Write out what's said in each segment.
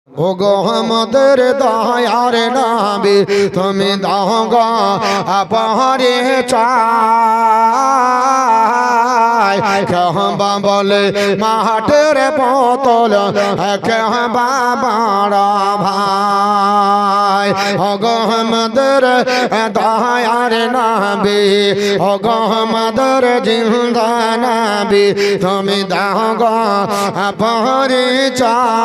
ও গো আমাদের দয়ার নবী তুমি দাও গো আপরে চাই কেহবা বলে মাঠের বোতল কেহবা বড় ভাই ও গো আমাদের দয়ার নবী ও গো আমাদের জিন্দা নবী তুমি দাও গো আপরে চাই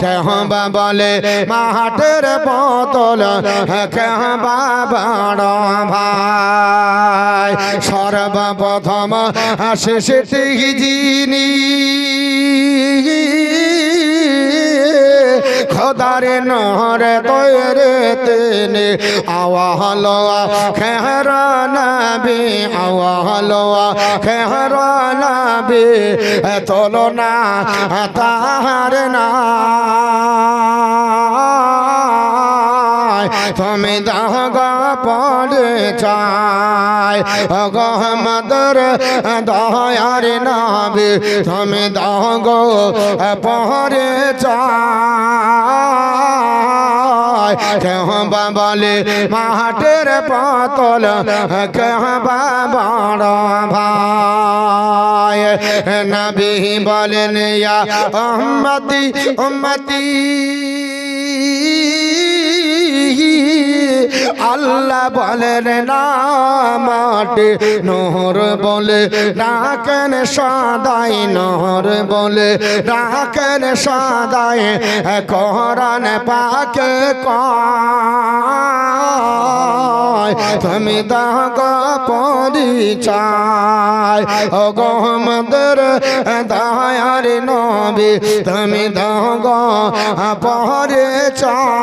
কেহবা বলে মাঠের বোতল কেহবা বড় ভাই সর্বপ্রথম শেষটি যিনি খোদারে নহরে তৈরে তেনে আওয়াহলো খেহর নবী আওয়াহলো খেহর নবী তুলনা তাহার না তুমি দাগ পড়ে চাই গো আমাদের দয়ার নবী তুমি দাগ পড়ে চাই কেহবা বলে মাঠের পাতল কেহবা বড় ভাই নবী বলেন ইয়া উম্মতি উম্মতি আল্লাহ বলেন না মাটি নহর বলে ডাকেন সদাই নহর বলে ডাকেন সদাই কোরআন পাকে কয় তুমি দাগ পরিচয় ও গো আমাদের দয়ার নবী তুমি দাগ পরিচয়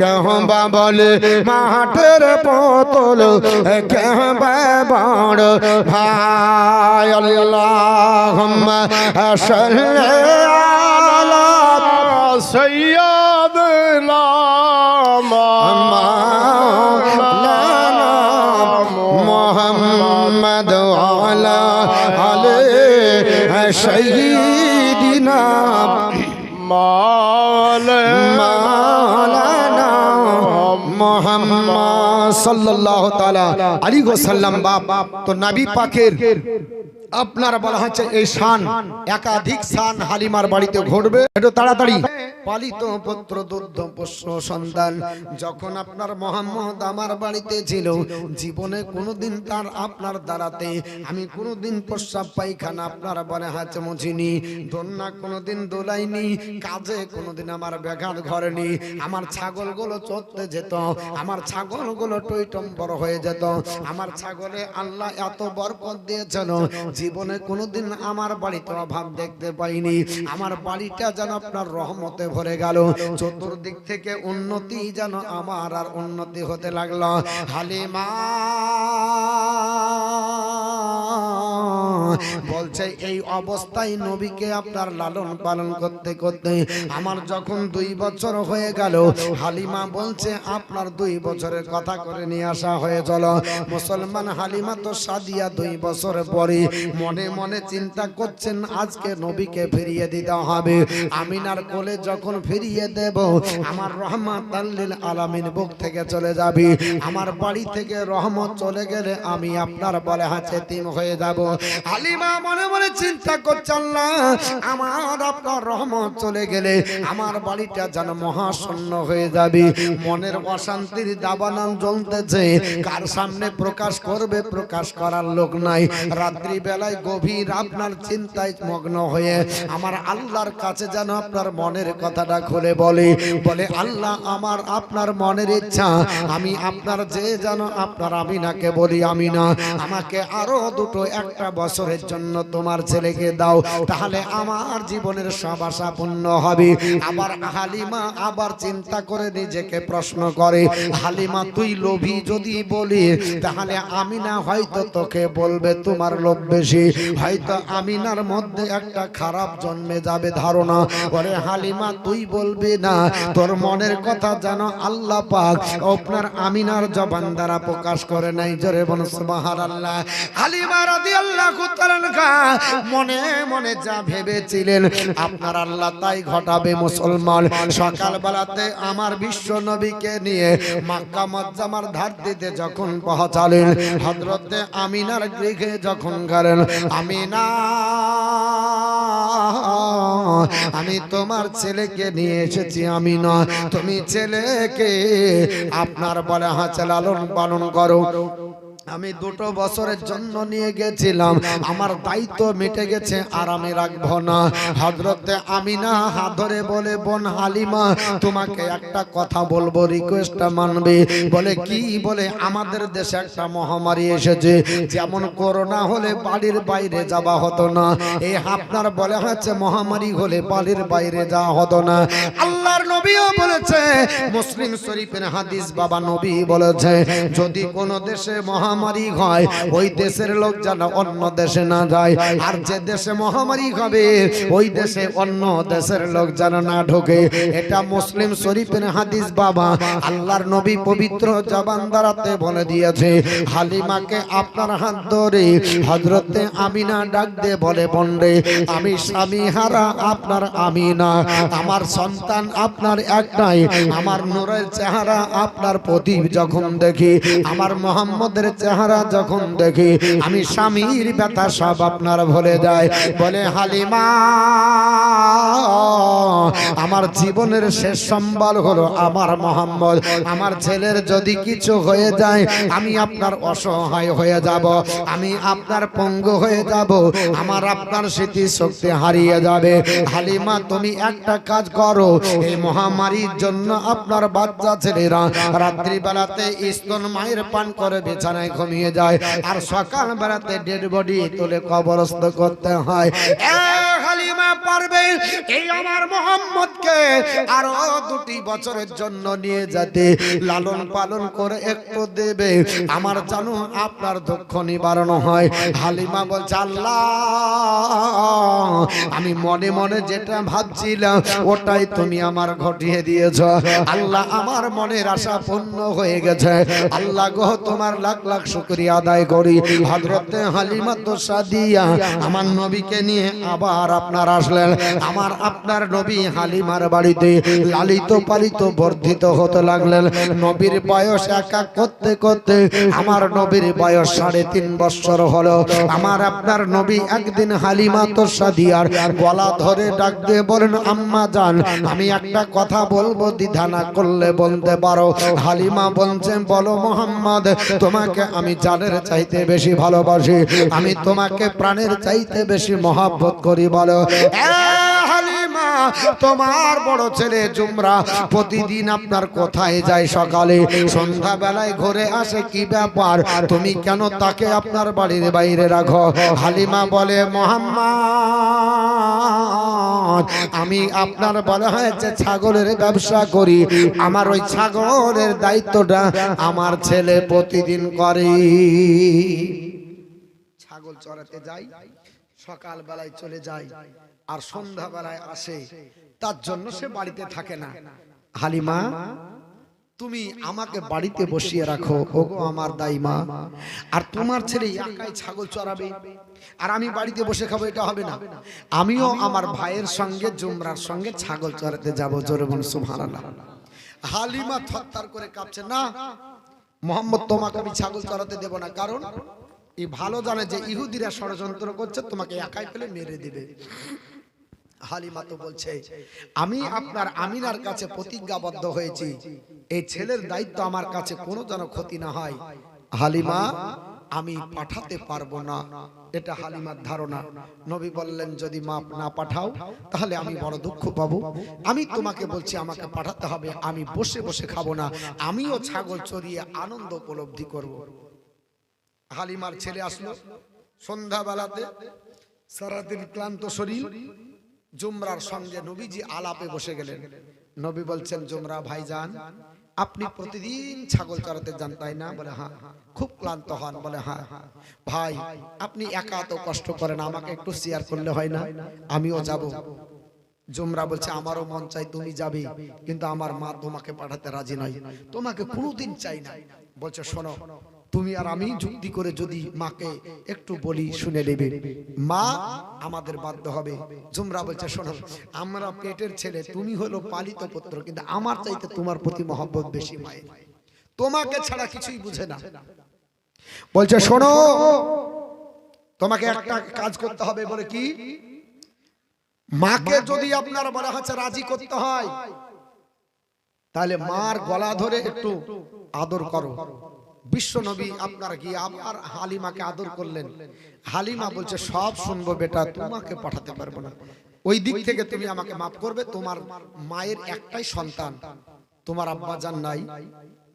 কেহবা বলে মাঠের বোতল কেহবা বড় ভাই আল্লাহুম্মা সাল্লি আলা সাইয়্যিদিনা মাওলানা মুহাম্মদ ওয়া আলা সাইয়্যিদিনা মাওলানা মুহাম্মদ সাল্লাল্লাহু তাআলা আলাইহি ওয়াসাল্লাম বাপ তো নবী পাকের আপনার বলা হচ্ছে এই শান একাধিক শান হালিমার বাড়িতে ঘটবে একটু তাড়াতাড়ি পালিত পুত্র দুগ্ধ পোষ্য সন্তান যখন আপনার মোহাম্মদ আমার বাড়িতে ছিল জীবনে কোনোদিন তার আপনার দ্বারাতে আমি কোনোদিন প্রস্রাব পায়খানা আপনার বলে হাতে মুছিনি দোলনা কোনোদিন দোলাইনি কাজে কোনোদিন আমার ব্যাঘাত ঘরেনি আমার ছাগলগুলো চড়তে যেত আমার ছাগলগুলো টইটম্বর হয়ে যেত আমার ছাগলে আল্লাহ এত বরকত দিয়েছেন জীবনে কোনোদিন আমার বাড়িতে অভাব দেখতে পাইনি আমার বাড়িটা যেন আপনার রহমতে ভরে গেল চতুর্দিক থেকে উন্নতি যেন আমার আর উন্নতি হতে লাগলো হালিমা বলছে এই অবস্থায় নবীকে আপনার লালন পালন করতে করতে আমার যখন 2 বছর হয়ে গেল হালিমা বলছে আপনার 2 বছরের কথা করে নিয়ে আসা হয়ে চলো মুসলমান হালিমা তো সাদিয়া 2 বছর পরে মনে মনে চিন্তা করছেন আজকে নবীকে ফিরিয়ে দিতে হবে আমিনার কোলে যখন ফিরিয়ে দেব আমার রহমাতাল লিল আলামিন বুক থেকে চলে যাবে আমার বাড়ি থেকে রহমত চলে গেলে আমি আপনার বলে হাতে তিম হয়ে যাব হালিমা মনে মনে চিন্তা করছে আল্লাহ আমার আপনার রহমত চলে গেলে আমার বাড়িটা যেন মহাশূন্য হয়ে যাবে মনের অশান্তির দাবানল জ্বলতেছে কার সামনে প্রকাশ করবে প্রকাশ করার লোক নাই রাত্রি বেলায় গভীর আপনার চিন্তায় মগ্ন হয়ে আমার আল্লাহর কাছে যেন আপনার মনের কথাটা খুলে বলে আল্লাহ আমার আপনার মনের ইচ্ছা আমি আপনার যে যেন আপনার আমিনাকে বলি আমিনা আমাকে আরো একটা বছরের জন্য তোমার ছেলেকে দাও তাহলে আমার জীবনের সব আশা পূর্ণ হবে আবার হালিমা আবার চিন্তা করে নিজেকে প্রশ্ন করে হালিমা তুই লোভী যদি বলি তাহলে আমিনা হয়তো তোকে বলবে তোমার লোভ বেশি হয়তো আমিনার মধ্যে একটা খারাপ জন্মে যাবে ধারণা ওরে হালিমা তুই বলবি না তোর মনের কথা জানো আল্লাহ পাক আপনার আমিনার জবান দ্বারা প্রকাশ করে নাই জোরে বল সুবহানাল্লাহ হালিমা রাদিয়াল্লাহু করেন খা মনে মনে যা ভেবেছিলেন আপনার আল্লাহ তাই ঘটাবে মুসলমান। সকালবেলাতে আমার বিশ্ব নবীকে নিয়ে মক্কা মুআজ্জামার ধার দিতে যখন পৌঁছালেন, হযরতে আমিনার গৃহে যখন গেলেন, আমিনা আমি তোমার ছেলেকে নিয়ে এসেছি। আমিনা তুমি ছেলেকে আপনার বলে হাতে লালন পালন করো। আমি 2 বছরের জন্য নিয়ে গেছিলাম, আমার দায়িত্ব মিটে গেছে, আর আমি রাখবো না। হযরতে আমিনা হাত ধরে বলে, বোন হালিমা তোমাকে একটা কথা বলবো, রিকোয়েস্টটা মানবে? বলে কি? বলে আমাদের দেশে একটা মহামারী এসেছে, যেমন করোনা হলে বাড়ির বাইরে যাওয়া হতো না, এই আপনার বলে হচ্ছে মহামারী হলে বাড়ির বাইরে যাওয়া হতো না। আল্লাহর নবীও বলেছে, মুসলিম শরীফের হাদিস, বাবা নবী বলেছে যদি কোন দেশে মহামারী হয় ওই দেশের লোক যেন অন্য দেশে না যায়, আর যে দেশে মহামারী হবে ওই দেশে অন্য দেশের লোক যেন না ঢোকে। এটা মুসলিম শরীফের হাদিস বাবা, আল্লাহর নবী পবিত্র জবান দ্বারাতে বলে দিয়েছে। হালিমাকে আপনার হাত ধরে হযরতে আমিনা ডাক দিয়ে বলে, বোন রে আমি স্বামী হারা আপনার আমিনা, আমার সন্তান আপনার একটাই, আমার নূরের চেহারা আপনার প্রদীপ যখন দেখি, আমার মোহাম্মদের চেহারা যখন দেখি, আমি স্বামীর ব্যথা সব আপনার ভুলে যায়। বলে হালিমা আমার জীবনের শেষ সম্বল হলো আমার মোহাম্মদ, আমার ছেলের যদি কিছু হয়ে যায় আমি আপনার অসহায় হয়ে যাব, আমি আপনার পঙ্গু হয়ে যাব, আমার আপনার স্মৃতি শক্তি হারিয়ে যাবে। হালিমা তুমি একটা কাজ করো, এই মহামারীর জন্য আপনার বাচ্চা ছেলেরা রাত্রি বেলাতে স্তন মায়ের পান করে বিছানায় ঘুমিয়ে যায়, আর সকাল বেলাতে ডেড বডি তুলে কবরস্থ করতে হয়। হালিমা পারবে এই আমার মোহাম্মদকে আরো 2 বছরের জন্য নিয়ে যেতে, লালন পালন করে একটু দেবে, আমার জানো আপনার দুঃখ নিবারণ হয়। হালিমা বলছে, আল্লাহ আমি মনে মনে যেটা ভাবছিলাম ওটাই তুমি আমার ঘটিয়ে দিয়েছো। আল্লাহ আমার মনের আশা পূর্ণ হয়ে গেছে। আল্লাহ গো তোমার লাখ লাখ শুকরিয়া আদায় করি। হযরতে হালিমা তো সাদিয়া আমার নবীকে নিয়ে আবার আপনার আসলেন। আমার আপনার নবী হালিমার বাড়িতে লালিত পালিত বর্ধিত হতে লাগলেন। নবীর বয়স এক এক করতে করতে আমার নবীর বয়স 3.5 বছর হলো। আমার আপনার নবী একদিন হালিমা তো সাদিয়ার গলা ধরে ডাক দিয়ে বলেন, আম্মা জান আমি একটা কথা বলবো, দ্বিধা না করলে বলতে পারো। হালিমা বলছেন, বলো মোহাম্মদ, তোমাকে আমি জানের চাইতে বেশি ভালোবাসি, আমি তোমাকে প্রাণের চাইতে বেশি মহব্বত করি। বলো হালিমা তোমার বড় ছেলে জুমরা প্রতিদিন আপনার কোথায় যায়? সকালে সন্ধ্যা বেলায় ঘুরে আসে, কি ব্যাপার? তুমি কেন তাকে আপনার বাড়ির বাইরে রাখো? হালিমা বলে, মোহাম্মদ আমি আপনার বলা হয়েছে ছাগলের ব্যবসা করি, আমার ওই ছাগলের দায়িত্বটা আমার ছেলে প্রতিদিন করে। ছাগল চড়াতে যাই, সকাল বেলায় চলে যায় আর সন্ধ্যা বেলায় আসে, তার জন্য সে বাড়িতে থাকে না। হালিমা তুমি আমাকে বাড়িতে বসিয়ে রাখো, ওগো আমার দাইমা, আর তোমার ছেলে একাই ছাগল চড়াবে আর আমি বাড়িতে বসে খাবো, এটা হবে না। আমিও আমার ভাইয়ের সঙ্গে জুমরার সঙ্গে ছাগল চড়াতে যাবো। জোরে বলুন সুবহানাল্লাহ। হালিমা থরথর করে কাঁপছে, না মোহাম্মদ তোমাকে আমি ছাগল চড়াতে দেব না, কারণ এই ভালো জানে যে ইহুদিরা ষড়যন্ত্র করছে, তোমাকে একাই পেলে মেরে দিবে। হালিমা তো বলছে, আমি আপনার আমিনার কাছে প্রতিজ্ঞাবদ্ধ হয়েছি, এই ছেলের দায়িত্ব আমার কাছে কোনো যেন ক্ষতি না হয়। হালিমা আমি পাঠাতে পারবো না, এটা হালিমার ধারণা। নবী বললেন, যদি মা না পাঠাও তাহলে আমি বড় দুঃখ পাবো, আমি তোমাকে বলছি আমাকে পাঠাতে হবে, আমি বসে বসে খাবো না, আমিও ছাগল চড়িয়ে আনন্দ উপলব্ধি করব। হালিমার ছেলে আসলো সন্ধ্যাবেলাতে, সারাদিন ক্লান্ত শরীর, জুমরার সঙ্গে নবীজি আলাপে বসে গেলেন। নবী বলছেন, জুমরা ভাইজান আপনি প্রতিদিন ছাগল চড়াতে যান তাই না? বলে হ্যাঁ। খুব ক্লান্ত হন? বলে হ্যাঁ। ভাই আপনি একা তো কষ্ট করেন, আমাকে একটু শেয়ার করলে হয় না? আমিও যাব। জুমরা বলছে, আমারও মন চাই তুমি যাবে, কিন্তু আমার মা তোমাকে পাঠাতে রাজি নয়, তোমাকে কোনোদিন চাই না। বলছে, শোনো তুমি আর আমি যুক্তি করে যদি মাকে একটু বলি শুনে নেবে, মা আমাদের বাধ্য হবে। জুমরা বলছে শোনো, আমরা পেটের ছেলে, তুমি হলো পালিত পুত্র, কিন্তু আমার চাইতে তোমার প্রতি মহব্বত বেশি মায়ের, তোমাকে ছাড়া কিছুই বুঝে না। বলছে শোনো, তোমাকে একটা কাজ করতে হবে। বলে কি? মাকে যদি আপনার বলা হচ্ছে রাজি করতে হয়, তাহলে মার গলা ধরে একটু আদর করো। বিশ্ব নবী আপনার গিয়ে আবার হালিমাকে আদর করলেন। হালিমা বলছে সব শুনবো বেটা, তোমাকে পাঠাতে পারবো না, ওই দিক থেকে তুমি আমাকে মাফ করবে। তোমার মায়ের একটাই সন্তান, তোমার আব্বা জান নাই,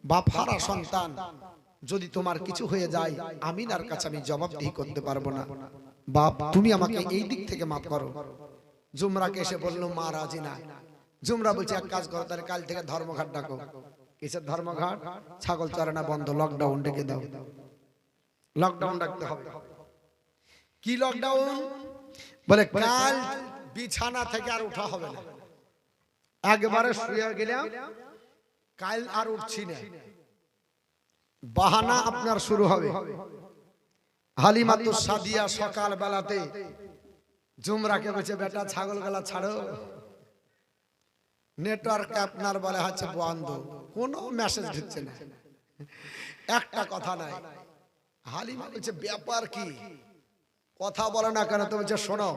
বাপ হারা সন্তান, যদি তোমার কিছু হয়ে যায় আমিনার কাছে আমি জবাবদিহি করতে পারবো না, বাপ তুমি আমাকে এই দিক থেকে মাফ করো। জুমরাকে এসে বললো মা রাজি না। জুমরা বলছে এক কাজ করো, তাহলে কাল থেকে ধর্মঘাট ডাকো। কিসের ধর্মঘাট? ছাগল চড়ানো বন্ধ, লকডাউন ডেকে দাও। লকডাউন ডাকতে হবে। কি লকডাউন? বলে কাল বিছানা থেকে আর উঠা হবে না, একবারে শুয়ে গেলাম, কাল আর উঠছি না। বাহানা আপনার শুরু হবে। হালিমাতুস সাদিয়া সকাল বেলাতে জুমরাকে বলছে বেটা ছাগল গলা ছাড়ো, নেটওয়ার্ক আপনার বলে হচ্ছে বন্ধ, কোনো মেসেজ ঢুকছে না, একটা কথা নাই। হালিমা বলছে ব্যাপার কি, কথা বলে না কেন? তো বলছে শোনো,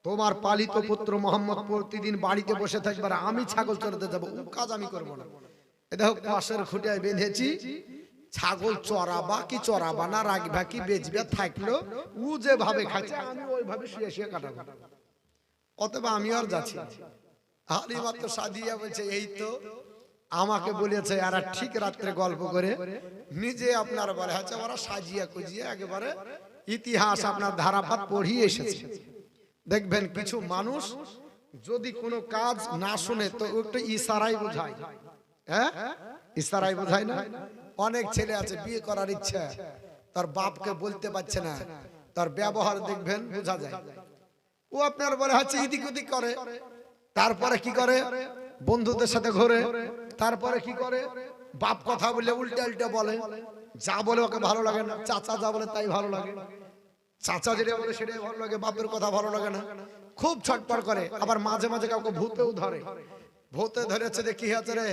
তোমার পালিত পুত্র মোহাম্মদ প্রতিদিন বাড়িতে বসে থাকবে, আর আমি ছাগল চড়াতে যাবো, ও কাজ আমি করবো না। এ দেখো পাশের খুঁটিয়ায় বেঁধেছি, ছাগল চড়াবা কি চড়াবা না, রাখবা কি বেচবে থাকলো, ও যেভাবে খাচ্ছে আমি ওইভাবে শুয়ে শুয়ে কাটাবো, অতএব আমি আর যাচ্ছি। হালিমা তো সাদিয়া বলছে এই তো আমাকে বলেছে, আর ঠিক রাত্রে গল্প করে নিজে আপনার বলে হচ্ছে ওরা সাজিয়া কুজিয়ে একেবারে ইতিহাস আপনার ধারাপাত পড়িয়ে এসেছে। দেখবেন কিছু মানুষ যদি কোনো কাজ না শুনে তো একটু ইশারাই বোঝায়, হ্যাঁ ইশারাই বোঝায় না। অনেক ছেলে আছে বিয়ে করার ইচ্ছা, তার বাপকে বলতে পারছে না, তার ব্যবহার দেখবেন বোঝা যায়। ও আপনার বলে হচ্ছে এদিক ওদিক করে, তারপরে কি করে বন্ধুদের সাথে ঘোরে, তারপরে কি করে বাপ কথা বলে উল্টা উল্টা বলে, যা বলে ওকে ভালো লাগে না, চাচা যা বলে তাই ভালো লাগে, চাচা যেটা বলে সেটাই ভালো লাগে, বাপের কথা ভালো লাগে না, খুব ছটপট করে। আবার মাঝে মাঝে কাউকে ভূতেও ধরে, ভূতে ধরেছে যে কি হয়েছে রে,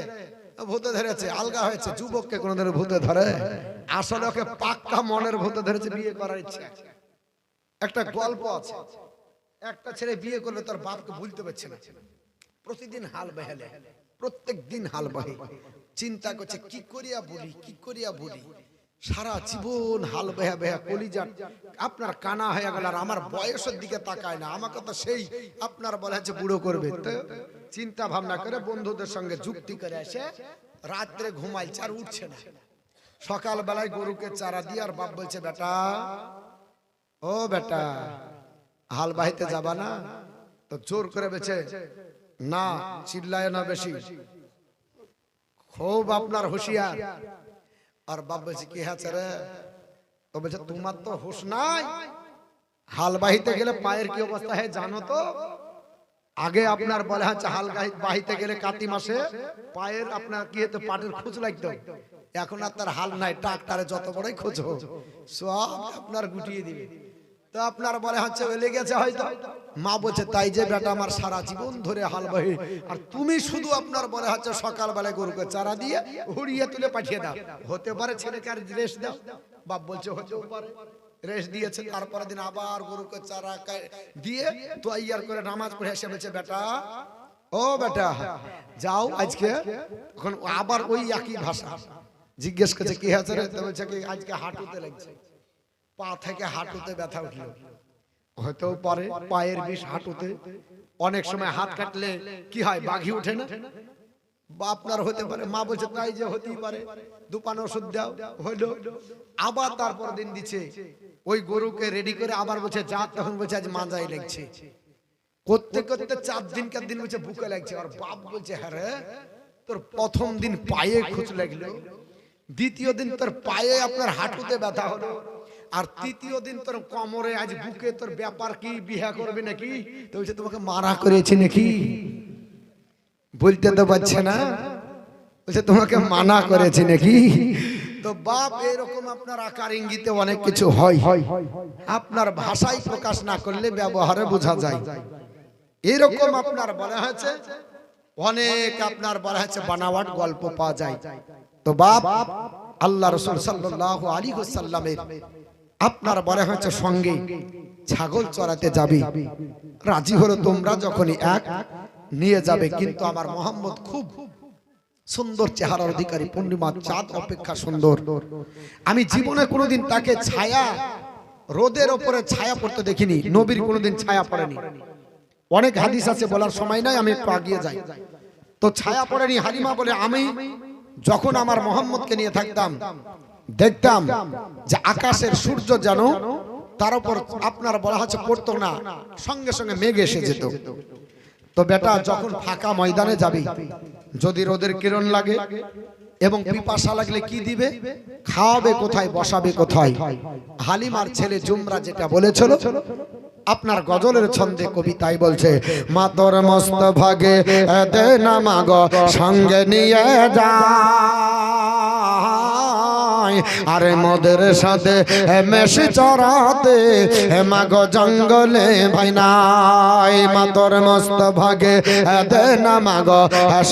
ভূতে ধরেছে, আলগা হয়েছে। যুবককে কোনোদিন ভূতে ধরে? আসলে ওকে পাক্কা মনের ভূতে ধরেছে, বিয়ে করার ইচ্ছা। একটা গল্প আছে, একটা ছেলে বিয়ে করলে তার বাপকে ভুলতে পারছে না, প্রতিদিন হাল বেহালে, প্রত্যেক দিন হাল বাহে, চিন্তা করছে কি করিয়া বলি, কি করিয়া বলি, সারা জীবন হাল বেহা বেহা কলিজা আপনার কানা হয়ে গেল, আর আমার বয়সের দিকে তাকায় না, আমাকে তো সেই আপনার বলা হচ্ছে বুড়ো করবে। তো চিন্তা ভাবনা করে বন্ধুদের সঙ্গে যুক্তি করে এসে রাত্রে ঘুমাইছে, আর উঠছে না। সকাল বেলায় গরুকে চারা দিয়ে আর বাপ বলছে বেটা, ও বেটা হাল বাহিতে যাবা না? তো জোর করে বেছে না, চিল্লায় না বেশি, খুব আপনার হুঁশিয়ার। আর বাপ বলছে কি হয়েছে রে? তো বলছে তোমার তো হুঁশ নাই, হাল বাহিতে গেলে পায়ের কি অবস্থা হয় জানো তো? আগে আপনার বলে হচ্ছে হাল বাহিতে গেলে কাতি মাসে পায়ের আপনার কি হতো, পাটের খুঁজ লাগতো, এখন আর তার হাল নাই, ট্রাক্টরে যত বড়ই খোঁজ হোক সব আপনার গুটিয়ে দিবে। তো আপনার বলে হচ্ছে লেগেছে হয়তো। মা বলছে তাই যে বেটা আমার সারা জীবন ধরে হাল বাহি, আর তুমি শুধু আপনার বলে হচ্ছে সকাল বেলায় গরুকে চারা দিয়ে হুড়িয়ে তুলে পাঠিয়ে দাও, হতে পারে ছেলেকে আর রেস্ট দাও। বাপ বলছে হতেও পারে, রেস্ট দিয়েছে। তারপরের দিন আবার গরুকে চারা দিয়ে তো ইয়ার করে নামাজ পড়ে এসে বলছে বেটা, ও বেটা যাও আজকে। এখন আবার ওই একই ভাষা জিজ্ঞেস করছে কি হয়েছে রে? তো বলছে কি আজকে হাঁটুতে লাগছে, পা থেকে হাঁটুতে ব্যথা উঠলো। হতেও পারে পায়ের বিষ হাঁটুতে, অনেক সময় হাত কাটলে কি হয় বাঘি উঠে না, বা আপনার হতে পারে। মা বলছে তাই যে হতেই পারে, দুপান ওষুধ দাও, হইলো। আবার তারপর দিন দিচ্ছে ওই গরুকে রেডি করে, আবার বলছে যা, তখন বলছে আজ মাজাই লাগছে। করতে করতে 4 দিনকার দিন বলছে বুকে লাগছে। আর বাপ বলছে হ্যাঁ রে, তোর প্রথম দিন পায়ে খুঁজ লাগলো, দ্বিতীয় দিন তোর পায়ে আপনার হাঁটুতে ব্যথা হলো, আর তৃতীয় দিন তোর কোমরে, আজ বুকে, তোর ব্যাপার কি, বিয়ে করবে নাকি? তো বলছে তোমাকে মারা করেছে নাকি? বলতে তো পারছে না, বলছে তোমাকে মানা করেছে নাকি? তো বাপ এরকম আপনার আকার ইঙ্গিতে অনেক কিছু হয়, আপনার ভাষায় প্রকাশ না করলে ব্যবহারে বোঝা যায়। এরকম আপনার বলা হয়েছে অনেক, আপনার বলা হয়েছে বানাওয়াট গল্প পাওয়া যায়। তো বাপ আল্লাহ রাসূল সাল্লাল্লাহু আলাইহি ওয়াসাল্লামের আপনার বলা হয়েছে সঙ্গে ছাগল চড়াতে যাবে, রাজি হলো তোমরা যখনই এক নিয়ে যাবে। কিন্তু আমার মোহাম্মদ খুব সুন্দর চেহারার অধিকারী, পূর্ণিমার চাঁদ অপেক্ষা সুন্দর। আমি জীবনে কোনোদিন তাকে ছায়া, রোদের ওপরে ছায়া পড়তে দেখিনি, নবীর কোনোদিন ছায়া পড়েনি। অনেক হাদিস আছে, বলার সময় নাই, আমি একটু আগিয়ে যাই। তো ছায়া পড়েনি। হালিমা বলে আমি যখন আমার মোহাম্মদকে নিয়ে থাকতাম দেখতাম যে আকাশের সূর্য যেন তার উপর আপনার বলা হচ্ছে পড়তো না, সঙ্গে সঙ্গে মেঘ এসে যেত। তো বেটা যখন ফাঁকা ময়দানে যাবি, যদি রোদের কিরণ লাগে এবং পিপাসা লাগলে কি দিবে, খাওয়াবে কোথায়, বসাবে কোথায়? হালিমার ছেলে জুমরা যেটা বলেছিল আপনার গজলের ছন্দে কবিতাই বলছে, মা তোর মস্ত ভাগে দে না মাগো সঙ্গে নিয়ে যা, আরে মোদের সাথে মেশি চড়াতে মাগো জঙ্গলে ভাই নাই। মা তোর মস্ত ভাগে দে না মাগো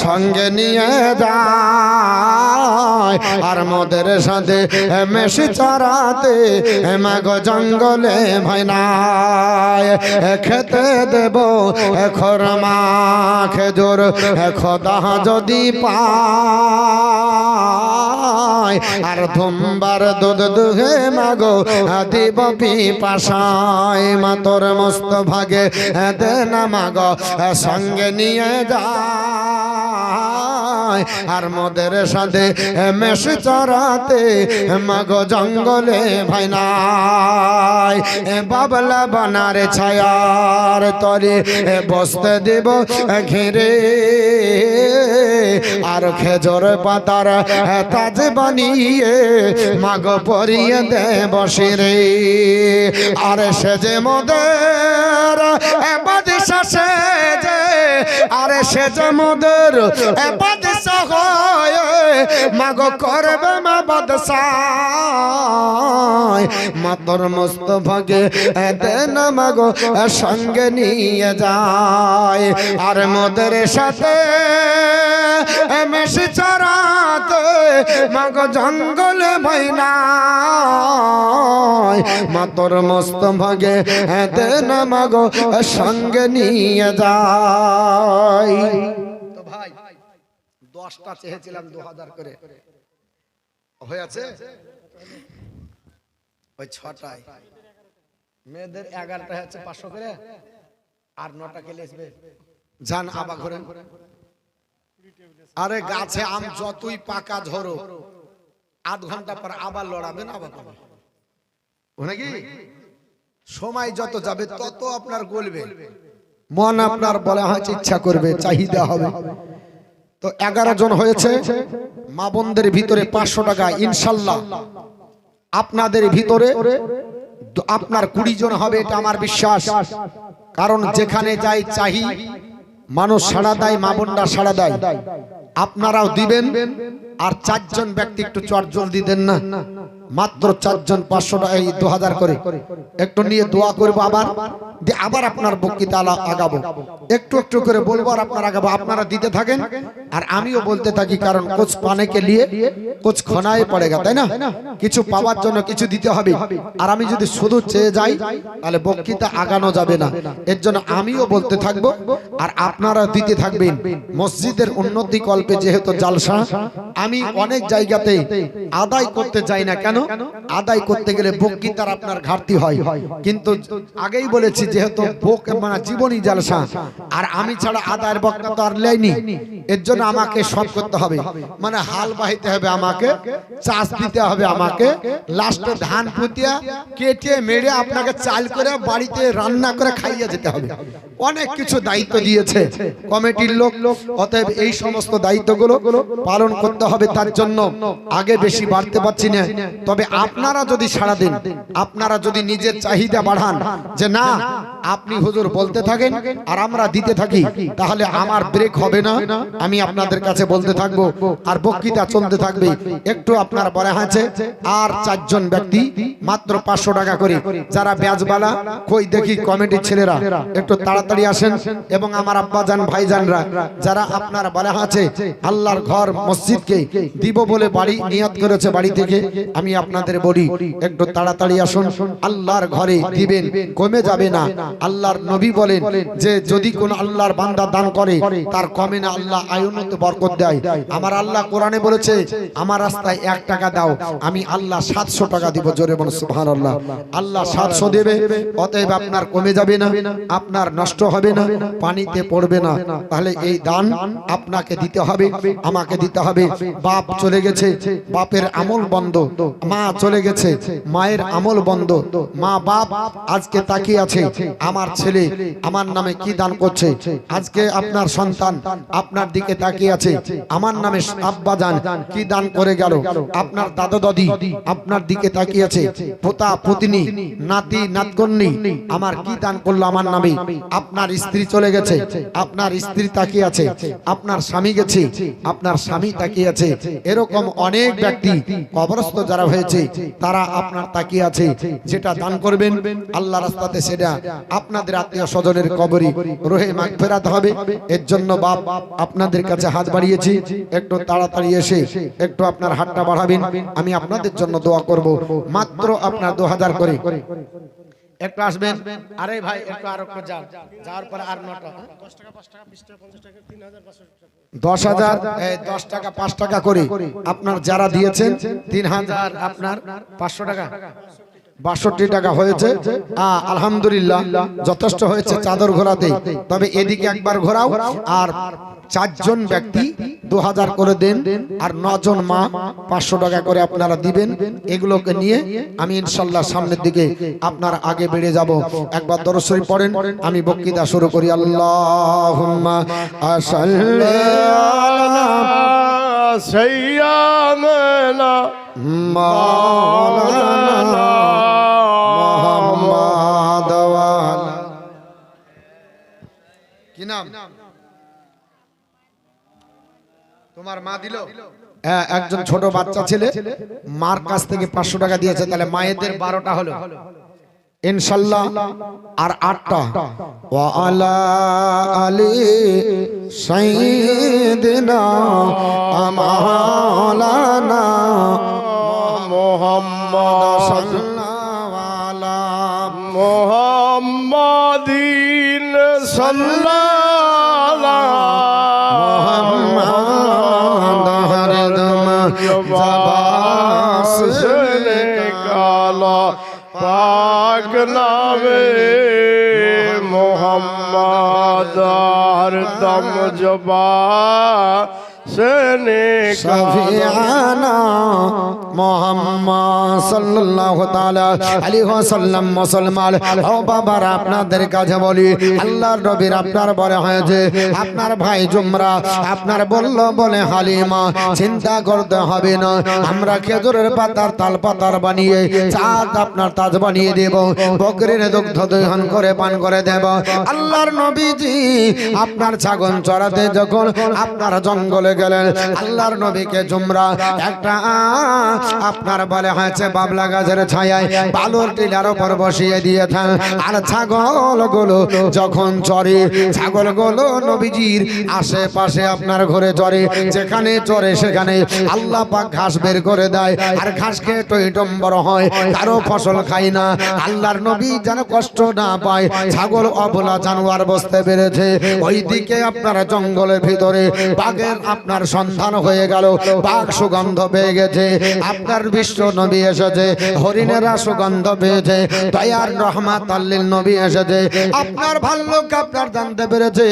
সঙ্গে নিয়ে যায়, আর মোদের সাথে মেশি চড়াতে মাগো জঙ্গলে ভাই নাই। খেতে দেব খরমা খেজুর খোদা যদি পায়, আর ধুমবার দুধ দুহে মাগো দিব পিপাসায়। মা তোর মস্ত ভাগে দে না মাগো সঙ্গে নিয়ে যায়, আর মোদের সাথে মেশি চড়াতে মাগো জঙ্গলে ভাই নাই। বাবলা বানারে ছায়ার তরে বসতে দেব ঘিরে, আর খেজুর পাতার তাজ বানিয়ে মাগো পরিয়ে দে বসিরে। আর সে যে মোদের বাদশা সেজে, আরে সে যে মোদের বাদশা হয় মাগো করবে মা বাদশা। মা তোর মস্ত ভাগে দে না মাগো সঙ্গে নিয়ে যায়, আর মোদের সাথে মেশি চড়াতে মাগো জঙ্গলে ভাই নাই। মা তোর মস্ত ভাগে দে না মাগো সঙ্গে নিয়ে যায়। তো ভাই 10টা চেয়েছিলাম 2000 করে, হয়েছে ওই 6টায়। মেয়েদের 11টা হচ্ছে 500 করে, আর 9টা কে লেসবে জান আবা ঘরে। আরে গাছে আম যতই পাকা ঝরো, আধ ঘন্টা পর আবার লড়াবেন, আবার পাবে নাকি? সময় যত যাবে তত আপনার গলবে, মন আপনার বলা হয়েছে ইচ্ছা করবে, চাহিদা হবে। তো 11 জন হয়েছে। মা বোনদের ভিতরে 500 টাকা ইনশাল্লাহ, আপনাদের ভিতরে আপনার 20 জন হবে, এটা আমার বিশ্বাস। কারণ যেখানে যাই চাহি মানুষ সাড়া দেয়, মা বোনরা সাড়া দেয়, আপনারাও দিবেন। আর 4 জন ব্যক্তি একটু চট জলদি দেন না, মাত্র 4 জন 500 টাকা, এই 2000 করে একটু নিয়ে দোয়া করবো, আবার আপনার বক্তৃতা আগাবো, একটু একটু করে বলবো আর আপনার আগাবো। আপনারা দিতে থাকেন আর আমিও বলতে থাকি, কারণ কুছ পানে কে লিয়ে কুছ খোনায় পড়েগা, তাই না? কিছু পাওয়ার জন্য কিছু দিতে হবে। আর আমি যদি শুধু চেয়ে যাই তাহলে বক্তৃতা আগানো যাবে না। এর জন্য আমিও বলতে থাকবো আর আপনারা দিতে থাকবেন। মসজিদের উন্নতি কল্পে যেহেতু জালসা, আমি অনেক জায়গাতে আদায় করতে যাই না। কেন? আদায় করতে গেলে বক্তৃতার আপনার ঘাটতি হয়। কিন্তু আগেই বলেছি যেহেতু মানে জীবনী জালসা, আর আমি ছাড়া আদায়ের বক্তা তো আর লেইনি। এর জন্য আমাকে সব করতে হবে, মানে হাল বাহিতে হবে, আমাকে চাষ দিতে হবে, আমাকে লাস্টে ধান পুঁতিয়া কেটে মেরে আপনাকে চাল করে বাড়িতে রান্না করে খাইয়ে যেতে হবে। অনেক কিছু দায়িত্ব দিয়েছে কমিটির লোক, অতএব এই সমস্ত দায়িত্বগুলো পালন করতে হবে। তার জন্য আগে বেশি বাড়তে পারছি না, তবে আপনারা যদি সাড়া দেন, আপনারা যদি নিজের চাহিদা বাড়ান যে না আপনি হুজুর বলতে থাকেন আর আমরা দিতে থাকি, তাহলে আমার ব্রেক হবে না। আমি আপনাদের কাছে বলতে থাকবো আর বক্তৃতা চলতে থাকবে। একটু আপনার বলা আছে আর 4 জন ব্যক্তি মাত্র 500 টাকা করে, যারা ব্যাজবালা কই দেখি কমিটির ছেলেরা একটু তাড়াতাড়ি আসেন। এবং আমার আব্বাজান ভাইজানরা যারা আপনার বলা আছে আল্লাহর ঘর মসজিদকে দিব বলে বাড়ি নিয়ত করেছে, বাড়ি থেকে আমি আপনাদের বলি একটু তাড়াতাড়ি আসুন। আল্লাহর ঘরে দিবেন, কমে যাবে না। আল্লাহর নবী বলেন যে যদি কোন আল্লাহর বান্দা দান করে তার কমে না, আল্লাহ আয়ুনত বরকত দেয়। আমার আল্লাহ কোরআনে বলেছে আমার রাস্তায় 1 টাকা দাও, আমি আল্লাহ 700 টাকা দিব। জোরে বলুন সুবহানাল্লাহ। আল্লাহ 700 দেবে, অতএব আপনার কমে যাবে না, আপনার নষ্ট হবে না, পানিতে পড়বে না। তাহলে এই দান আপনাকে দিতে হবে, আমাকে দিতে হবে। বাপ চলে গেছে, বাপের আমল বন্ধ। মা চলে গেছে, মায়ের আমল বন্ধ। মা বাপ আজকে তাকিয়ে আছে আমার ছেলে আমার নামে কি দান করছে। আজকে আপনার সন্তান আপনার দিকে তাকিয়ে আছে আমার নামে আব্বাজান কি দান করে গেল। আপনার দাদা দাদি আপনার দিকে তাকিয়ে আছে, পোতা পুতনি নাতি নাতকন্যি আমার কি দান করলো আমার নামে। আপনার স্ত্রী চলে গেছে, আপনার স্ত্রী তাকিয়ে আছে। আপনার স্বামী গেছে, আপনার স্বামী তাকিয়ে আছে। এরকম অনেক ব্যক্তি কবরস্থ যারা হয়েছে তারা আপনার তাকিয়ে আছে। যেটা দান করবেন আল্লাহ রাস্তাতে সেটা আপনাদের আত্মীয় স্বজনের কবরে রহে মাগফিরাত হবে। এর জন্য বাপ আপনাদের কাছে হাত বাড়িয়েছি, একটু তাড়াতাড়ি এসে একটু আপনার হাতটা বাড়াবেন, আমি আপনাদের জন্য দোয়া করব। মাত্র আপনার 2000 করে একটু আসবেন। আরে ভাই একটু আর একটু যান, যাওয়ার পর আর 9টা 10 টাকা 5 টাকা 20 টাকা 50 টাকা 3000 10 টাকা 5 টাকা করে আপনার যারা দিয়েছেন 3000 আপনার 500 টাকা 62 টাকা হয়েছে। আলহামদুলিল্লাহ যথেষ্ট হয়েছে চাদর ঘোরাতে। তবে এদিকে একবার ঘোরাও। আর 4 জন ব্যক্তি 2000 করে দেন, আর 9 জন মা 500 টাকা করে আপনারা দিবেন। এগুলোকে নিয়ে আমি ইনশাআল্লাহ সামনের দিকে আপনার আগে বেড়ে যাব। একবার দরুদ শরীফ পড়েন, আমি বক্তৃতা শুরু করি। আল্লাহুম্মা সাল্লি আলা সাইয়্যিদানা মাওলানা মুহাম্মদ ওয়া আলা কি নাম তোমার মা দিল? হ্যাঁ, একজন ছোট বাচ্চা ছেলে মার কাছ থেকে 500 টাকা দিয়েছে। তাহলে মায়েদের 12টা হলো ইনশাআল্লাহ। আর 8টা ওয়া আলা আলি সাইয়্যিদিনা মাওলানা মুহাম্মদ সাল্লাল্লাহু আলা মুহাম্মাদিন সাল্লাল্লাহু পাক নামে মোহাম্মদ হরদম জবান শফিআনা মুহাম্মদ সাল্লাল্লাহু তাআলা আলাইহি ওয়াসাল্লাম। মুসলমান ও বাবারা আপনাদের কাছে বলি, আল্লাহর নবীর আপনার বলে হয়েছে আপনার ভাই জুমরা আপনার বলল বলে হালিমা চিন্তা করতে হবে না, আমরা খেজুরের পাতার তাল পাতার বানিয়ে চাঁদ আপনার তাজ বানিয়ে দেব, বকরির দুগ্ধ দহন করে পান করে দেব। আল্লাহর নবীজি আপনার ছাগল চড়াতে যখন আপনার জঙ্গলে গেলেন, আল্লাহর নবীকে জুমরা একটা আপনার বলে হয়েছে বাবলা গাছের ছায়ায় বালুর টিলার উপর বসিয়ে দিয়েছেন। আর ছাগলগুলো যখন চড়ে, ছাগলগুলো নবীজির আশেপাশে আপনার ঘরে চড়ে, যেখানে চড়ে সেখানে আল্লাহ পাক ঘাস বের করে দেয়। আর ঘাস খেয়ে টইটম্বর হয়, কারো ফসল খায় না। আল্লাহর নবী যেন কষ্ট না পায়, ছাগল অবলা জানোয়ার বসতে পেরেছে। ওইদিকে আপনার জঙ্গলের ভিতরে বাঘের আপনার সন্ধান হয়ে গেল, বাঘ সুগন্ধ পেয়ে গেছে। আপনার বিশ্ব নবী এসেছে, হরিণেরা সুগন্ধ পেয়েছে। দয়ার রহমাত আল্লিল নবী এসেছে। আপনার ভাল্লুক আপনার জানতে পেরেছে,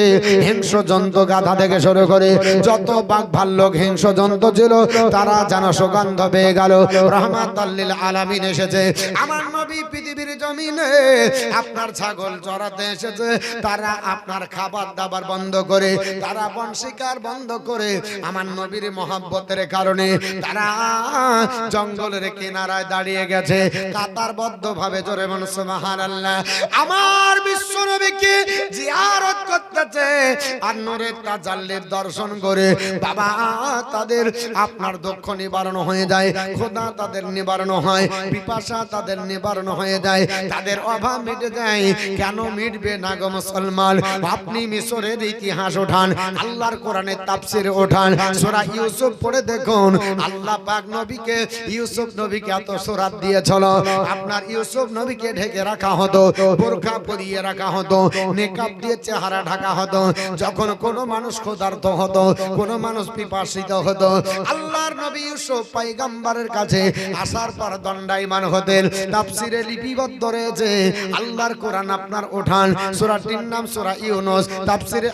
হিংস্র জন্তু গাধা থেকে শুরু করে যত বাঘ ভাল্লুক হিংস্র জন্তু ছিল তারা যেন সুগন্ধ পেয়ে গেল। রহমাত আল্লিল আলামিন এসেছে। আমার নবী পৃথিবীর জমিনে আপনার ছাগল চড়াতে এসেছে। তারা আপনার খাবার দাবার বন্ধ করে, তারা বন শিকার বন্ধ করে আমার নবীর মহব্বতের কারণে তারা জঙ্গলের কিনারায় দাঁড়িয়ে গেছে কাতারবদ্ধ ভাবে। জোরে বলুন সুবহানাল্লাহ। আমার বিশ্ব নবীকে জিয়ারত করতেছে আর নূরের তাজাল্লির দর্শন করে বাবা তাদের আপনার দুঃখ নিবারণ হয়ে যায়, খোদা তাদের নিবারণ হয়, পিপাসা তাদের নিবারণ হয়ে যায়, তাদের অভাব মিটে যায়। কেন মিটবে না গো মুসলমান? আপনি মিশরের ইতিহাস ওঠান, আল্লাহর কোরআনের তাফসীর ওঠান, সূরা ইউসুফ পড়ে দেখুন আল্লাহ পাক নবীকে ইউসুফ নবীকে এত সূরা দিয়েছিল। আপনার ইউসুফ নবীকে ঢেকে রাখা হতো, বোরকা পরিয়ে রাখা হতো, নেকাব দিয়ে চেহারা ঢাকা হতো। যখন কোন মানুষ ক্ষুধার্ত হতো, কোন মানুষ পিপাসিত হতো, আল্লাহর নবী ইউসুফ পয়গম্বরের কাছে আসার পর দণ্ডায়মান হতেন। তাফসীরে লিপিবদ্ধ রয়েছে, আল্লাহর কোরআন আপনার ওঠান, সূরাটির নাম সূরা ইউনূস, তাফসীরে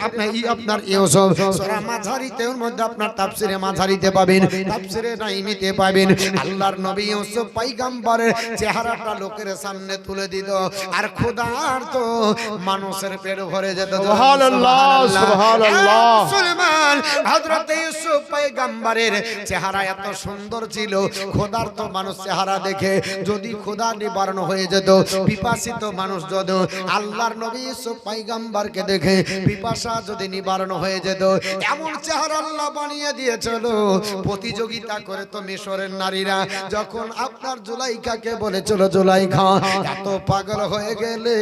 আপনার ইউসুফ, সূরা মাঝারিতের মধ্যে আপনার তাফসীরে মাঝারিতে পাবেন, তাফসীরে নাইমিতে পাবেন। আল্লাহর নবী ইউসুফ পয়গম্বরের চেহারাটা লোকের সামনে তুলে দিত আর ক্ষুধার্ত মানুষের পেট ভরে যেত। সুবহানাল্লাহ সুবহানাল্লাহ। মুসলমান হযরত ইউসুফ পয়গম্বরের চেহারা এত সুন্দর ছিল, ক্ষুধার্ত মানুষ চেহারা দেখে যদি ক্ষুধা নিবারণ হয়ে যেত, পিপাসিত মানুষ যদি আল্লাহর নবী ইউসুফ পয়গম্বরকে দেখে পিপাসা যদি নিবারণ হয়ে যেত, এমন চেহারা আল্লাহ বানিয়ে দিয়েছিল। প্রতিযোগিতা করে তো মিশরের নারীরা যখন আপনার জুলাইখাকে বলেছিল, জুলাইখা এত পাগল হয়ে গেলে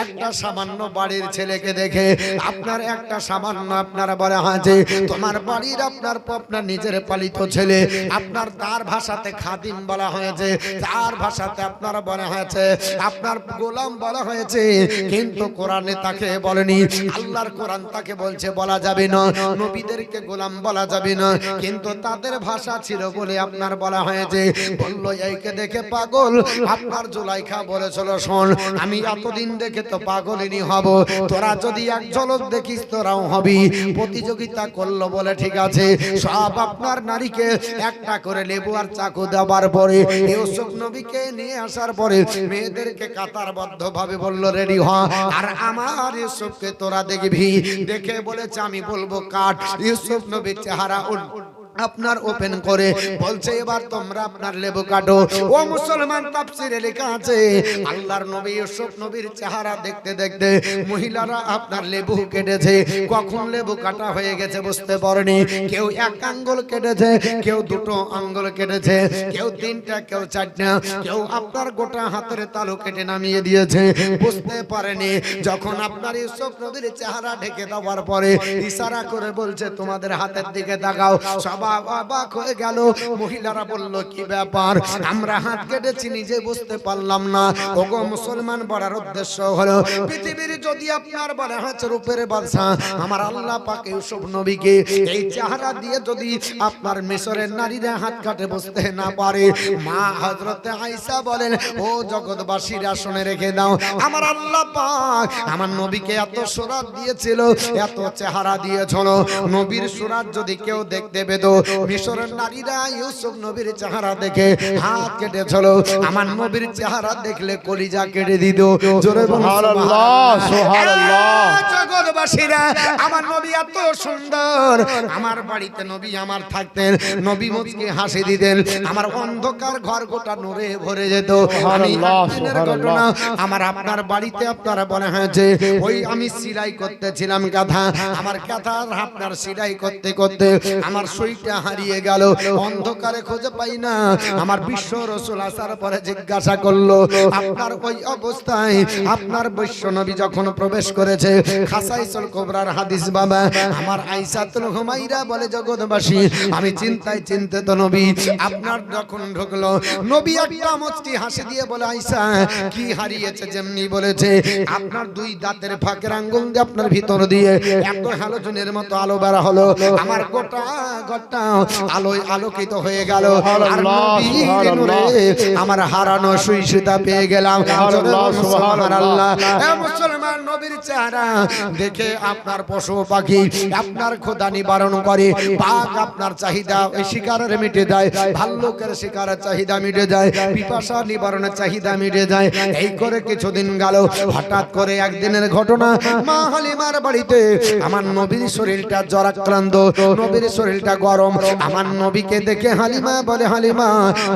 একটা সামান্য বাড়ির ছেলেকে দেখে আপনার একটা সামান্য আপনার বলে হাজে তোমার বাড়ির আপনার নিজের পালিত ছেলে, আপনার তার ভাষাতে খাদিম বলা হয়েছে, তার ভাষাতে আপনার বলা হয়েছে আপনার গোলাম বলা হয়েছে, কিন্তু কোরআনে তাকে বলেনি। আল্লাহর কোরআন তাকে বলছে বলা যাবে না, নবীদেরকে গোলাম বলা যাবে না, কিন্তু তাদের ভাষা ছিল বলে আপনার বলা হয়েছে। বলল এইকে দেখে পাগল। আপনার জুলাইখা বলেছিল শোন আমি এতদিন দেখে তো পাগলিনী হব, তোরা যদি এক ঝলক দেখিস তোরাও হবি। প্রতিযোগিতা করলো বলে ঠিক আছে, সব আপনার নারীকে একটা করে লেবু আর চাকু দেওয়ার পরে ইউসুফ নবীকে নিয়ে আসার পরে মেয়েদেরকে কাতারবদ্ধ ভাবে বলল রেডি হ, আর আমার ইউসুফকে তোরা দেখবি। দেখে বলেছে আমি বলবো কাট। ইউসুফ নবীর চেহারা আপনার ওপেন করে বলছে এবার তোমরা আপনার লেবু কাটো। ও মুসলমান তাফসীরে লেখা আছে আল্লাহর নবী ইউসুফ নবীর চেহারা দেখতে দেখতে মহিলারা আপনার লেবু কেটেছে। কখন লেবু কাটা হয়ে গেছে বুঝতে পারেনি। কেউ এক আঙ্গুল কেটেছে, কেউ দুটো আঙ্গুল কেটেছে, কেউ তিনটা, কেউ চারটা, কেউ আপনার গোটা হাতের তালু কেটে নামিয়ে দিয়েছে, বুঝতে পারেনি। যখন আপনার ইউসুফ নবীর চেহারা ঢেকে দেওয়ার পরে ইশারা করে বলছে তোমাদের হাতের দিকে তাকাও। সবাই অবাক হয়ে গেল। মহিলারা বলল কি ব্যাপার, আমরা হাত কেটেছি নিজে বুঝতে পারলাম না। ওগো মুসলমান বলার উদ্দেশ্য হলো পৃথিবীর যদি আপনার বলা হচ্ছে রূপের বাদশা আমার আল্লাহ পাক ইউসুফ নবীকে এই চেহারা দিয়ে যদি আপনার মিশরের নারীরা হাত কাটে বুঝতে না পারে, মা হযরত আয়েশা বলেন ও জগৎবাসীরা শুনে রেখে দাও, আমার আল্লাহ পাক আমার নবীকে এত সুরাত দিয়েছিল, এত চেহারা দিয়েছিল, নবীর সুরাত যদি কেউ দেখতে পেত মিশরের নারীরা ইউসুফ নবীর চেহারা দেখে হাত কেটেছিল, আমার নবীর চেহারা দেখলে কলিজা কেটে দিত। জোরে বলুন সুবহানাল্লাহ সুবহানাল্লাহ। জগৎবাসীরা আমার নবী এত সুন্দর, আমার বাড়িতে নবী আমার থাকতেন, নবী মুচকি হাসি দিতেন, আমার অন্ধকার ঘর গোটা নূরে ভরে যেত। আমি ঘটনা আমার আপনার বাড়িতে আপনারা বলা হয়েছে ওই আমি সেলাই করতেছিলাম কাঁথা, আমার কাঁথা আপনার সেলাই করতে করতে আমার সইটা হারিয়ে গেল, অন্ধকারে খুঁজে পাই না। আমার বিশ্ব রাসূল আসার পরে জিজ্ঞাসা করলো আপনার ওই অবস্থায় আপনার বিশ্ব নবী যখন প্রবেশ করেছে, খাসাইসুল কুবরার হাদিস বাবা আমার আয়েশাতুল হুমায়রা বলে জগৎবাসী আমি চিন্তায় চিন্তিত নবী আপনার যখন ঢুকলো, নবী একটা মুচকি হাসি দিয়ে বলে আয়েশা কি হারিয়েছে, যেমনি বলেছে আপনার দুই দাঁতের ফাঁকের আঙ্গুল দিয়ে আপনার ভিতর দিয়ে এত হ্যালোজেনের মতো আলো বের হলো, আমার গোটা ঘরটা আলোয় আলোকিত হয়ে গেল, আর নবীর নূরে আমার হারানো সুই সুতা পেয়ে গেলাম। সুবহানাল্লাহ। এ মুসলমান নবীর চেহারা দেখে আপনার পশু পাখি আপনার ক্ষুধা নিবারণ করে, বাঘ আপনার চাহিদা ওই শিকারের মিটে যায়, ভাল্লুকের শিকারের চাহিদা মিটে যায়, পিপাসা নিবারণের চাহিদা মিটে যায়। এই করে কিছুদিন গেল, হঠাৎ করে একদিনের ঘটনা, মা হালিমার বাড়িতে আমার নবীর শরীরটা জ্বরাক্রান্ত, নবীর শরীরটা গরম। আমার নবীকে দেখে হালিমা বলে, হালিমা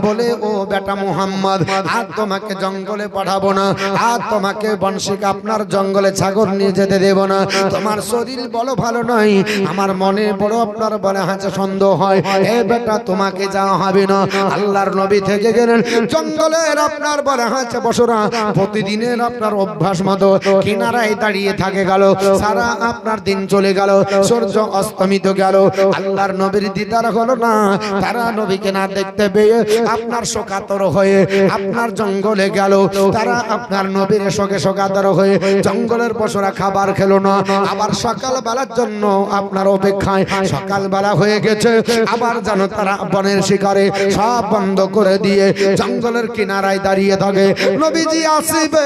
বলে, ও বেটা মুহাম্মদ, আর তোমাকে জঙ্গলে পাঠাবো না, আর তোমাকে বংশিক আপনার জঙ্গলে ছাগল নিয়ে যেতে দেব না, তোমার শরীর বড় ভালো নয়, আমার মনে বড় আপনার বলে হাঁচে সন্দেহ হয়, এ বেটা তোমাকে যাওয়া হবে না। আল্লাহর নবী থেকে গেলেন জঙ্গলের আপনার বলে হাঁচে বসরা, প্রতিদিনের আপনার অভ্যাস মতো কিনারায় দাঁড়িয়ে থাকে গেল, সারা আপনার দিন চলে গেল, সূর্য অস্তমিত গেল, আল্লাহর নবীর দিদার হলো না। তারা নবীকে না দেখতে পেয়ে আপনার শোকাতর হয়ে আপনার জঙ্গলে গেল, তারা আপনার নবীর শোকে শোকাতর হয়ে জঙ্গলের পশুরা খাবার খেলো না। আবার সকাল বেলার জন্য আপনার অপেক্ষায়, সকাল বেলা হয়ে গেছে, আবার যেন তারা বনের শিকারে সব বন্ধ করে দিয়ে জঙ্গলের কিনারায় দাঁড়িয়ে থাকে, নবীজি আসিবে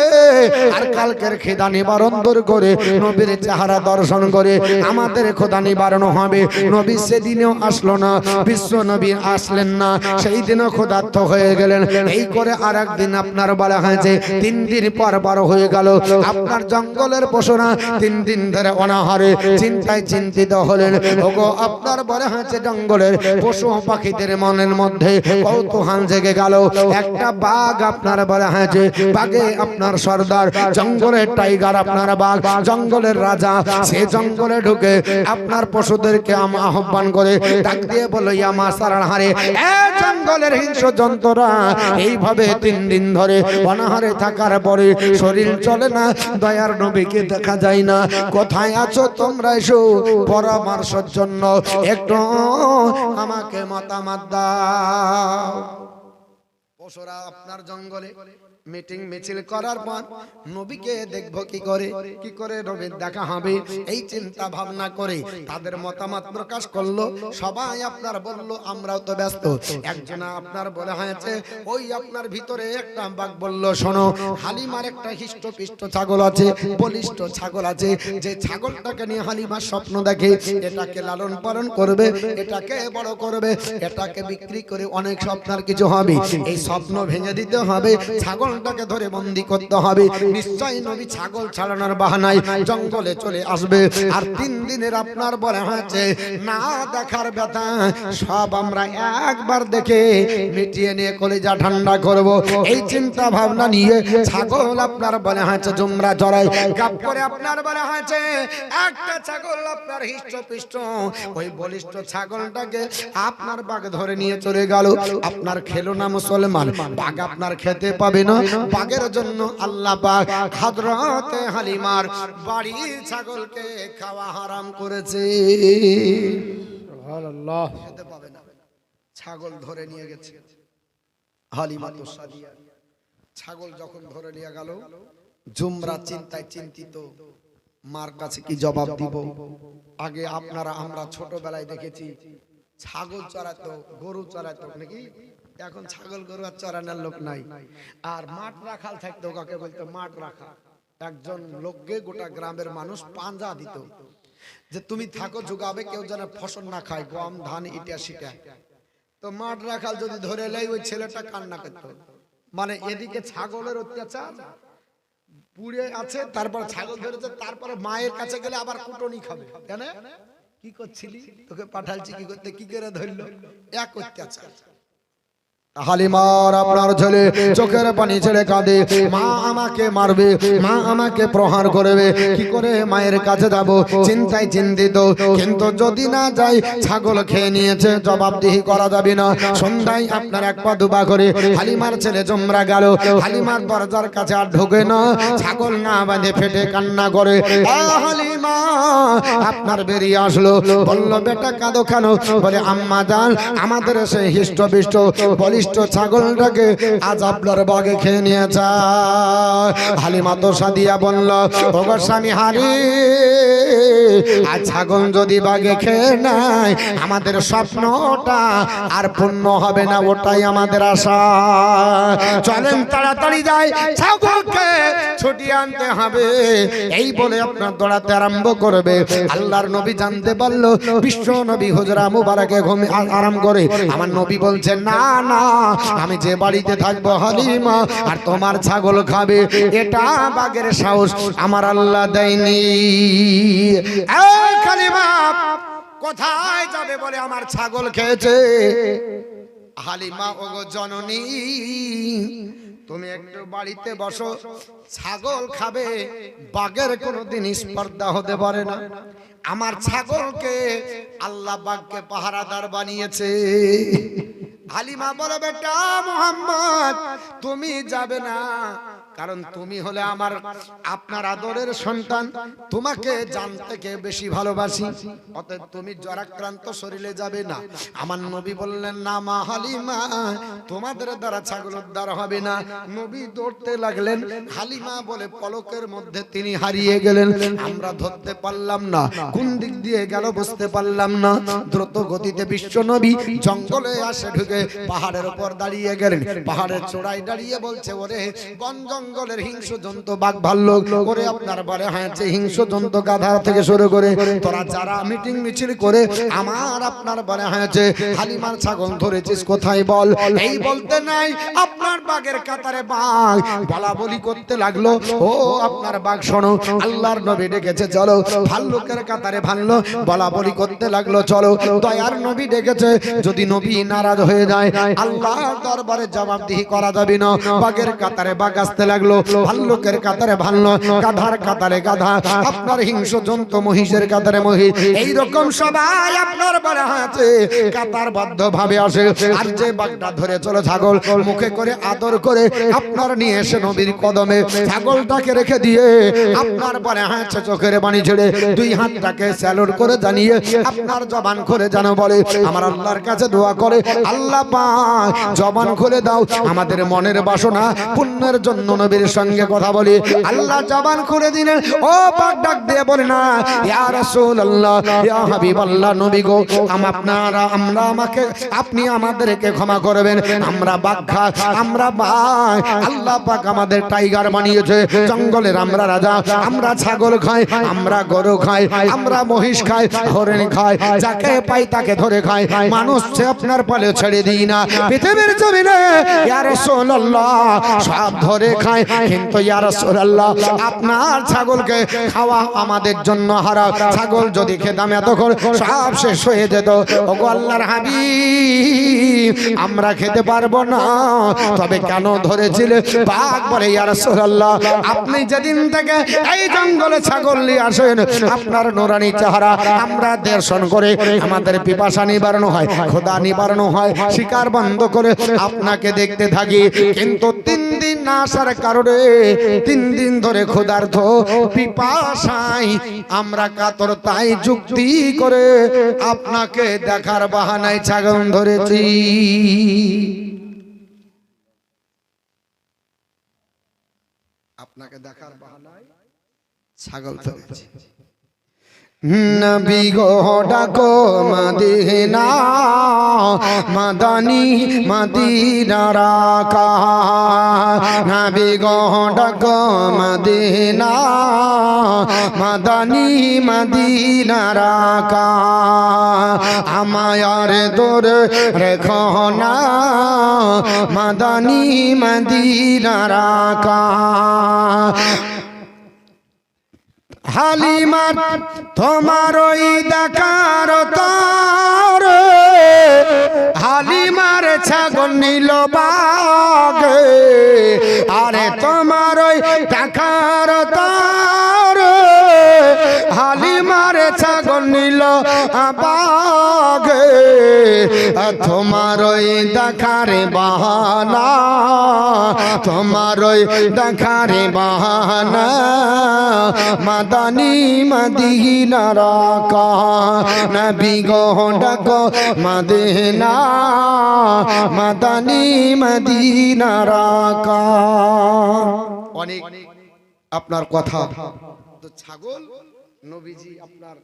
আর কালকের খিদা নিবারণ দূর করে নবীর চেহারা দর্শন করে আমাদের ক্ষুধা নিবারণ হবে। নবী সেদিনও আসলো না, বিশ্ব নবী আসলেন না, সেই দিনও ক্ষুধার্ত হয়ে গেলেন। এই করে আর একদিন আপনার বলা হয়েছে 3 দিন পর বড় হয়ে গেল, আপনার জঙ্গলের পশুরা 3 দিন ধরে অনাহারে চিন্তায় চিন্তিত হলেন। ওগো আপনার বলা হয়েছে জঙ্গলের পশু পাখিদের মনের মধ্যে কৌতূহল জেগে গেল। একটা বাঘ আপনার বলা হয়েছে, বাঘে আপনার সর্দার, জঙ্গলের টাইগার আপনার বাঘ, জঙ্গলের রাজা, সে জঙ্গলে ঢুকে আপনার পশুদেরকে আহ্বান করে ডাক দিয়ে বলো, ইয়া মাসারার হারে, এ জঙ্গলের হিংস্র জন্তুরা, এইভাবে 3 দিন ধরে অনাহারে থাকার পরে শরীর চলে না, দয়ার নবীকে দেখা যায় না, কোথায় আছো তোমরা, এসো পরামর্শের জন্য একটু আমাকে মতামত দাও। পশুরা আপনার জঙ্গলে মিটিং মিছিল করার পর নবীকে দেখবো কি করে নবীর দেখা হবে, এই চিন্তা ভাবনা করে তাদের মতামত প্রকাশ করলো। সবাই আপনার বলল আমরাও তো ব্যস্ত। একজনা আপনার বলা হয়েছে, ওই আপনার ভিতরে একটা বাঘ বলল, শোনো, হালিমার একটা হিষ্টপিষ্ট ছাগল আছে, বলিষ্ঠ ছাগল আছে, যে ছাগলটাকে নিয়ে হালিমার স্বপ্ন দেখে, এটাকে লালন পালন করবে, এটাকে বড় করবে, এটাকে বিক্রি করে অনেক স্বপ্নের কিছু হবে, এই স্বপ্ন ভেঙে দিতে হবে, ছাগল ছাগলটাকে ধরে বন্দী করতে হবে। নিশ্চয়ই নবী ছাগল ছাড়ানোর বাহানায় জঙ্গলে চলে আসবে। আর 3 দিনের আপনার বলা হয়েছে না দেখার ব্যথা সব আমরা একবার দেখে মিটিয়ে নিয়ে কলিজা ঠান্ডা করব, এই চিন্তা ভাবনা নিয়ে ছাগল আপনার বলা হয়েছে জুমরা জড়াই গাপ করে আপনার বলা হয়েছে একটা ছাগল আপনার হিষ্টপিষ্ট ওই বলিষ্ঠ ছাগলটাকে আপনার বাঘ ধরে নিয়ে চলে গেল। আপনার খেলো না মুসলমান, বাঘ আপনার খেতে পাবে না। বাঘের জন্য আল্লাহ পাক হযরতে হালিমার বাড়ির ছাগলকে খাওয়া হারাম করেছে। সুবহানাল্লাহ। খেতে পাবে না, ছাগল ধরে নিয়ে গেছে হালিমা তো সাদিয়া। ছাগল যখন ধরে নিয়ে গেল, জুমরা চিন্তায় চিন্তিত, মার কাছে কি জবাব দিব। আগে আপনারা আমরা ছোটবেলায় দেখেছি ছাগল চড়াতো, গরু চড়াতো নাকি, এখন ছাগল গরু আর চড়ানোর লোক নাই। আর মাঠ রাখাল থাকতো, কাকে বলতো মাঠ রাখা। একজন লোককে গোটা গ্রামের মানুষ পাঞ্জা দিত যে তুমি থাকো জোগাবে, কেউ যেন ফসল না খায়, গম ধান ইটা সিটা। তো মাঠ রাখাল যদি ধরে লেয় ওই ছেলেটা কান্না করতো, মানে এদিকে ছাগলের অত্যাচার পুড়ে আছে, তারপর ছাগল ধরেছে, তারপরে মায়ের কাছে গেলে আবার কুটনি খাবে। কেন কি করছিলি, তোকে পাঠালছি কি করতে, কি করে ধরলো, এক অত্যাচার। হালিমার আপনার ছেলে চোখের পানি ছেড়ে কাঁদে, মা আমাকে মারবে, মা আমাকে প্রহার করবে, কি করে মায়ের কাছে যাব, চিন্তায় চিন্তিত। কিন্তু যদি না যাই ছাগল খেয়ে নিয়েছে, জবাবদিহি করা যাবে না। সন্ধ্যায় আপনার এক পা দুপা করে হালিমার ছেলে জমরা গেল, হালিমার দরজার কাছে আর ঢোকে না, ছাগল না বাঁধে ফেটে কান্না করে। হালিমা আপনার বেরিয়ে আসলো, বলল বেটা কাঁদো কেন, বলে আম্মা জান আমাদের সেই হিষ্টপিষ্ট বলিষ্ঠ ছাগলটাকে আজ আপনার বাগে খেয়ে নিয়েছে। হালিমা তো সাদিয়া বলল, ওগো স্বামী হারি, আর ছাগল যদি বাঘে খেয়ে নেয় আমাদের স্বপ্নটা আর পূর্ণ হবে না, ওটাই আমাদের আশা। চলেন তাড়াতাড়ি যাই, ছাগলকে ছুটিয়ে আনতে হবে। এই বলে আপনার দৌড়াতে আরম্ভ করবে। আল্লাহর নবী জানতে পারলো বিশ্ব নবী হুজরা মুবারকে ঘুমিয়ে আরাম করে। আমার নবী বলছে না না, আমি যে বাড়িতে থাকবো হালিমা আর তোমার ছাগল খাবে, এটা বাঘের সাহস আমার আল্লাহ দেয়নি। এই হালিমা কোথায় যাবে বলে আমার ছাগল খেয়েছে। হালিমা ওগো জননী, তুমি একটু বাড়িতে বসো, ছাগল খাবে, বাঘের কোনোদিন স্পর্ধা হতে পারে না। আমার ছাগলকে আল্লাহ বাঘকে পাহারাদার বানিয়েছে। হালিমা বলে বেটা মুহাম্মদ তুমি যাবে না, কারণ তুমি হলে আমার আপনার আদরের সন্তান, তোমাকে জান থেকে বেশি ভালোবাসি, অতএব তুমি জ্বরাক্রান্ত শরীরে যাবে না। আমার নবী বললেন না মা হালিমা, তোমাদের দ্বারা ছাগল উদ্ধার হবে না। নবী দৌড়তে লাগলেন, হালিমা বলে পলকের মধ্যে তিনি হারিয়ে গেলেন। আমরা ধরতে পারলাম না, কোন দিক দিয়ে গেল বুঝতে পারলাম না। দ্রুত গতিতে বিশ্ব নবী জঙ্গলে আসে ঢুকে পাহাড়ের উপর দাঁড়িয়ে গেলেন। পাহাড়ের চূড়ায় দাঁড়িয়ে বলছে ওরে বন জঙ্গলের হিংস্র জন্তু বাঘ ভাল্লুক, ওরে আপনার বারে হয়েছে হিংস্র জন্তু গাধা থেকে শুরু করে তোরা যারা মিটিং মিছিল করে আমার আপনার বারে হয়েছে হালিমার ছাগল ধরেছিস কোথায় বল। এই বলতে নাই আপনার বাঘের কাতারে বাঘ বলা বলি করতে লাগলো। ও আপনার বাঘ শোনো, আল্লাহর নবী ডেকেছে চলো। ভাল্লুকের কাতারে ভাল্লুক বলা বলি করতে লাগলো চলো। দয়ার নবী ডেকেছে, যদি নবী নারাজ হয়ে যায় আল্লাহর দরবারে জবাবদিহি করা যাবে না। বাঘের কাতারে বাঘ আসতে লাগলো, ভাল্লুকের কাতারে ভাল্লুক, গাধার কাতারে গাধা, আপনার হিংস্র জন্তু মহিষের কাতারে মহিষ, এইরকম সবাই আপনার বারে আছে কাতারবদ্ধ ভাবে আসে। আর যে বাঘটা ধরে চলো ছাগল মুখে করে আদর করে আপনার নিয়ে এসে নবীর কদমে ছাগলটাকে রেখে দিয়ে আপনার বারে আছে চোখের বাণী ছেড়ে দুই হাতটাকে স্যালুট করে জানিয়ে আপনার জবান খুলে জানো বলে আমার আল্লাহর কাছে দোয়া করে আল্লাহ পাক জবান খুলে দাও, আমাদের মনের বাসনা পুণ্যের জন্য নবীর সঙ্গে কথা বলি। আল্লাহ জবান খুলে দিলেন। ও পাক ডাক দিয়ে বলে না ইয়া রাসূলুল্লাহ ইয়া হাবিবাল্লাহ, নবী গো আপনারা আমরা আমাকে আপনি আমাদেরকে ক্ষমা করবেন, আমরা বাঘা আমরা বাঘ, আল্লাহ পাক আমাদের টাইগার বানিয়েছে, জঙ্গলের আমরা রাজা, আমরা ছাগল খাই, আমরা গরু খাই, আমরা মহিষ খাই, হরিণ খাই, যাকে পাই তাকে ধরে খাই, মানুষ আপনার পালে ছেড়ে দিই না। পৃথিবীর জমিনে ইয়া রাসূলুল্লাহ সব ধরে খায়, কিন্তু ইয়া রাসূলুল্লাহ আপনার ছাগলকে খাওয়া আমাদের জন্য হারাম। ছাগল যদি খেতাম এতক্ষণ সব শেষ হয়ে যেত। ওগো আল্লাহর হাবিব আমরা খেতে পারবো না, তবে কেন ধরেছিলে? বাঘ বলে ইয়া রাসূলুল্লাহ আপনি যেদিন থেকে এই জঙ্গলে ছাগল নিয়ে আসেন আপনার নুরানি চেহারা আমরা দর্শন করে আমাদের পিপাসা নিবারণ হয়, ক্ষুধা নিবারণ হয়, শিকার বন্ধ করে আপনাকে দেখতে থাকি। কিন্তু 3 দিন না আসার কারণে 3 দিন ধরে ক্ষুধার্ত পিপাসায় আমরা কাতর, তাই যুক্তি করে আপনাকে দেখার বাহানায় ছাগল ধরেছি। আপনাকে দেখার বাহানায় ছাগল ধরেছি। নবী গো ডাকো মদিনা, মাদানী মদিনার আকা, নবী গো ডাকো মদিনা, মাদানী মদিনার আকা, আমায়ার দূরে রেখো না মাদানী মদিনার আকা। হালিমা তোমার ওই দেখার তার, হালিমার ছাগল নিল বাঘ, আরে তোমার ওই দেখার তার, হালিমার ছাগল নিল বাঘ, তোমার ওই দেখার বাহানা, তোমার ওই দেখার বাহানা, মাদানী মদিনার আকা, নবী গো ডাকো মদিনা, মাদানী মদিনার আকা। অনেক আপনার কথা তো ছাগল নবীজি আপনার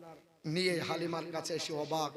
নিয়ে হালিমার কাছে এসে অবাক